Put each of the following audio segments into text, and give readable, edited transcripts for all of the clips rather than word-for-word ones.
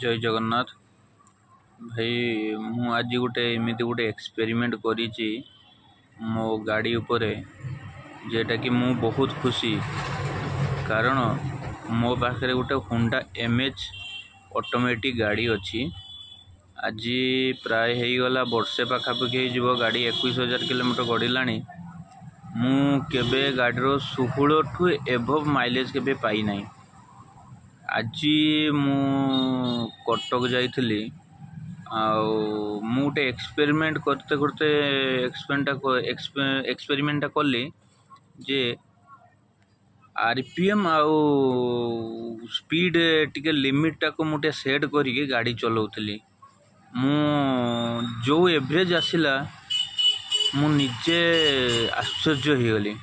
जय जगन्नाथ भाई मु आज गोटे एमती गोटे एक्सपेरिमेंट करी मो गाड़ी उपरे जेटा कि मु बहुत खुशी कारण मो पाखे गोटे होंडा एमएच ऑटोमेटिक गाड़ी अच्छी आज प्राय गला वर्षे पाखापाखि हो गाड़ी 21,000 किलोमीटर गड़िला मु केबे गाड़ीर 16 ठू एभव माइलेज केबे पाई नहीं। आज मु कटक जाइली गोटे एक्सपेरिमेंट करते करते एक्सपेरिमेंटा कली जे आरपीएम आउ स्पीड टिके लिमिट टाको मुझे सेट करके गाड़ी चलाऊली मु जो एवरेज आसला मु निजे आश्चर्य हो गली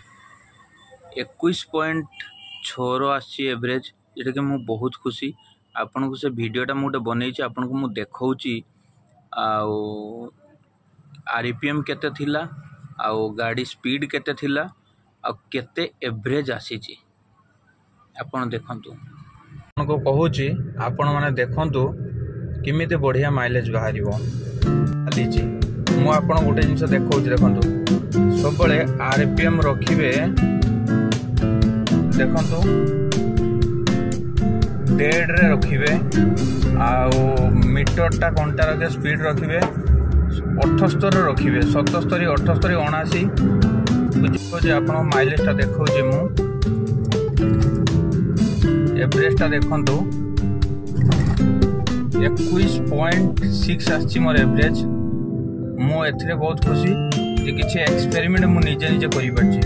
21.6 आसी एवरेज जेटा कि मु बहुत खुशी आपन को से वीडियोटा मुझे बनई आपन को मु देखौची आरपीएम केते थिला आउ गाड़ी स्पीड केते थिला आ केते एवरेज आसीची आपन देखंतु आपन को कहूची आपन माने देखंतु किमिते बढ़िया माइलेज बाहरिबो आलीची मु आपन गोटे जिंस देखौची देखंतु सब बळे आरपीएम रखिबे देखंतु डेड रे रखिबे आउ मीटर टा घंटा रखे स्पीड रखिबे 78 रखिबे 77 78 79 बुझे आपन माइलेज टा देखौजे मु एवरेज टा देखंतु 21.6 आछि मोर एवरेज मु एथरे बहुत खुशी जे किछि एक्सपेरिमेंट मु निजे निजे करि परछि।